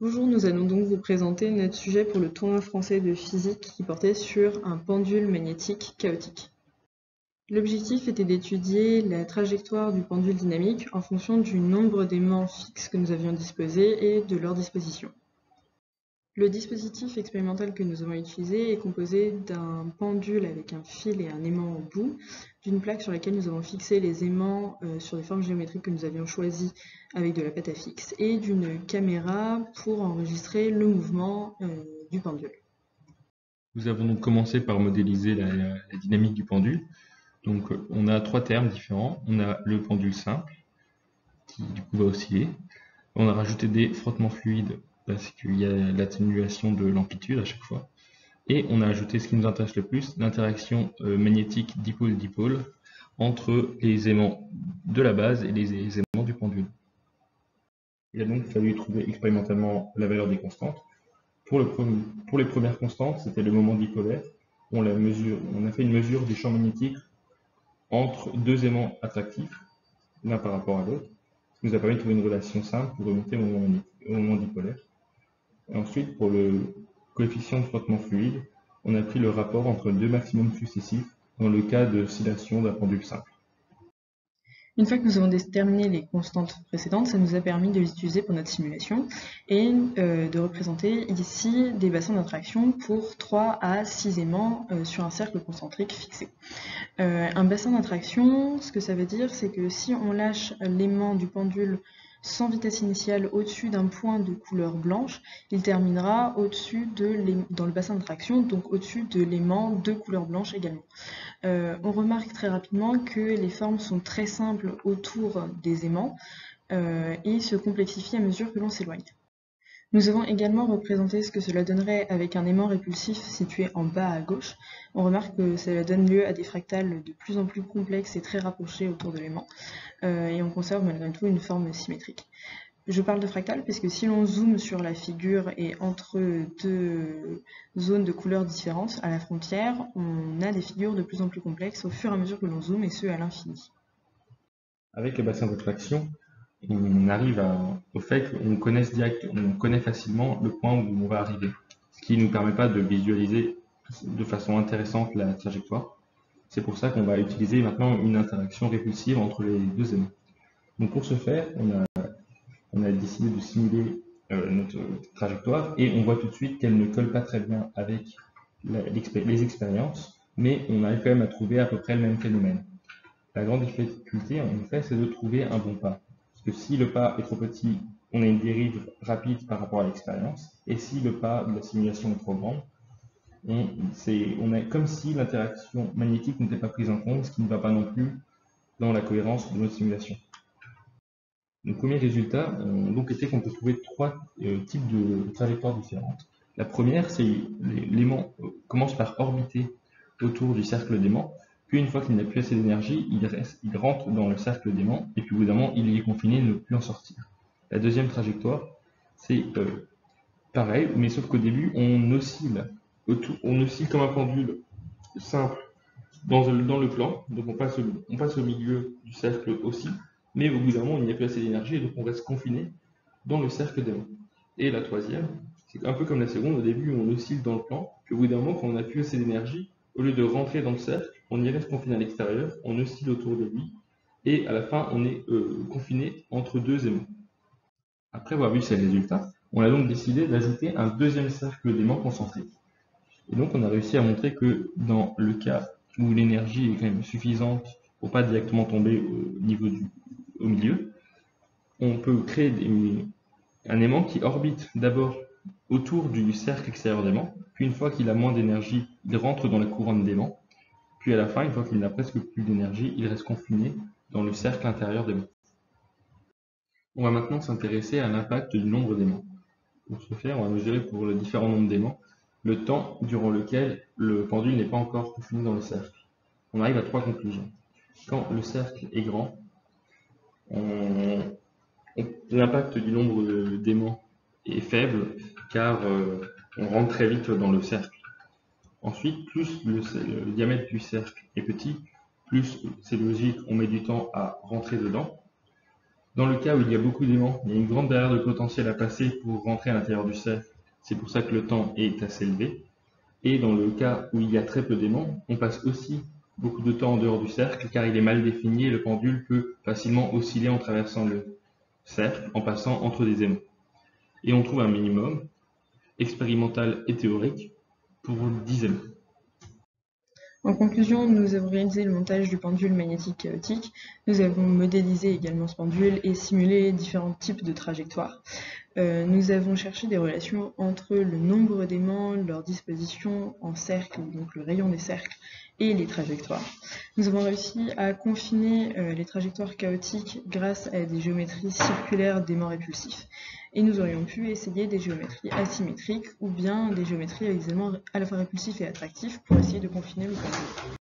Bonjour, nous allons donc vous présenter notre sujet pour le tournoi français de physique qui portait sur un pendule magnétique chaotique. L'objectif était d'étudier la trajectoire du pendule dynamique en fonction du nombre d'aimants fixes que nous avions disposés et de leur disposition. Le dispositif expérimental que nous avons utilisé est composé d'un pendule avec un fil et un aimant au bout, d'une plaque sur laquelle nous avons fixé les aimants sur des formes géométriques que nous avions choisies avec de la pâte à fixe, et d'une caméra pour enregistrer le mouvement du pendule. Nous avons donc commencé par modéliser la dynamique du pendule. Donc on a trois termes différents. On a le pendule simple, qui du coup va osciller. On a rajouté des frottements fluides, parce qu'il y a l'atténuation de l'amplitude à chaque fois. Et on a ajouté ce qui nous intéresse le plus, l'interaction magnétique dipôle-dipôle entre les aimants de la base et les aimants du pendule. Il a donc fallu trouver expérimentalement la valeur des constantes. Pour les premières constantes, c'était le moment dipolaire. On a fait une mesure du champ magnétique entre deux aimants attractifs, l'un par rapport à l'autre, ce qui nous a permis de trouver une relation simple pour remonter au moment dipolaire. Et ensuite, pour le coefficient de frottement fluide, on a pris le rapport entre deux maximums successifs dans le cas d'oscillation d'un pendule simple. Une fois que nous avons déterminé les constantes précédentes, ça nous a permis de les utiliser pour notre simulation et de représenter ici des bassins d'attraction pour 3 à 6 aimants sur un cercle concentrique fixé. Un bassin d'attraction, ce que ça veut dire, c'est que si on lâche l'aimant du pendule sans vitesse initiale au-dessus d'un point de couleur blanche, il terminera dans le bassin d'attraction, donc au-dessus de l'aimant de couleur blanche également. On remarque très rapidement que les formes sont très simples autour des aimants et se complexifient à mesure que l'on s'éloigne. Nous avons également représenté ce que cela donnerait avec un aimant répulsif situé en bas à gauche. On remarque que cela donne lieu à des fractales de plus en plus complexes et très rapprochés autour de l'aimant, et on conserve malgré tout une forme symétrique. Je parle de fractales parce que si l'on zoome sur la figure et entre deux zones de couleurs différentes à la frontière, on a des figures de plus en plus complexes au fur et à mesure que l'on zoome, et ce à l'infini. Avec les bassins d'attraction, on arrive au fait qu'on connaît facilement le point où on va arriver, ce qui ne nous permet pas de visualiser de façon intéressante la trajectoire. C'est pour ça qu'on va utiliser maintenant une interaction répulsive entre les deux aimants. Donc pour ce faire, on a décidé de simuler notre trajectoire et on voit tout de suite qu'elle ne colle pas très bien avec les expériences, mais on arrive quand même à trouver à peu près le même phénomène. La grande difficulté, en effet, c'est de trouver un bon pas. Parce que si le pas est trop petit, on a une dérive rapide par rapport à l'expérience. Et si le pas de la simulation est trop grand, on est comme si l'interaction magnétique n'était pas prise en compte, ce qui ne va pas non plus dans la cohérence de notre simulation. Nos premiers résultats ont donc été qu'on peut trouver trois types de trajectoires différentes. La première, c'est l'aimant commence par orbiter autour du cercle d'aimant. Puis une fois qu'il n'a plus assez d'énergie, il rentre dans le cercle d'aimant, et puis au bout d'un moment, il y est confiné et ne peut plus en sortir. La deuxième trajectoire, c'est pareil, mais sauf qu'au début, on oscille comme un pendule simple dans le plan, donc on passe au milieu du cercle aussi, mais au bout d'un moment, il n'y a plus assez d'énergie, et donc on reste confiné dans le cercle d'aimant. Et la troisième, c'est un peu comme la seconde, au début, on oscille dans le plan, puis au bout d'un moment, quand on n'a plus assez d'énergie, au lieu de rentrer dans le cercle, on y reste confiné à l'extérieur, on oscille autour de lui, et à la fin, on est confiné entre deux aimants. Après avoir vu ces résultats, on a donc décidé d'ajouter un deuxième cercle d'aimants concentrique. Et donc, on a réussi à montrer que dans le cas où l'énergie est quand même suffisante pour pas directement tomber au milieu, on peut créer un aimant qui orbite d'abord autour du cercle extérieur d'aimant, puis une fois qu'il a moins d'énergie, il rentre dans la couronne d'aimant, puis à la fin, une fois qu'il n'a presque plus d'énergie, il reste confiné dans le cercle intérieur d'aimant. On va maintenant s'intéresser à l'impact du nombre d'aimants. Pour ce faire, on va mesurer pour le différent nombre d'aimants le temps durant lequel le pendule n'est pas encore confiné dans le cercle. On arrive à trois conclusions. Quand le cercle est grand, l'impact du nombre d'aimants est faible car on rentre très vite dans le cercle. Ensuite, plus le diamètre du cercle est petit, plus c'est logique, on met du temps à rentrer dedans. Dans le cas où il y a beaucoup d'aimants, il y a une grande barrière de potentiel à passer pour rentrer à l'intérieur du cercle. C'est pour ça que le temps est assez élevé. Et dans le cas où il y a très peu d'aimants, on passe aussi beaucoup de temps en dehors du cercle car il est mal défini et le pendule peut facilement osciller en traversant le cercle, en passant entre des aimants. Et on trouve un minimum expérimental et théorique pour 10 aimants. En conclusion, nous avons réalisé le montage du pendule magnétique chaotique, nous avons modélisé également ce pendule et simulé différents types de trajectoires. Nous avons cherché des relations entre le nombre d'aimants, leur disposition en cercle, donc le rayon des cercles, et les trajectoires. Nous avons réussi à confiner les trajectoires chaotiques grâce à des géométries circulaires d'aimants répulsifs. Et nous aurions pu essayer des géométries asymétriques ou bien des géométries avec des éléments à la fois répulsifs et attractifs pour essayer de confiner le pendule.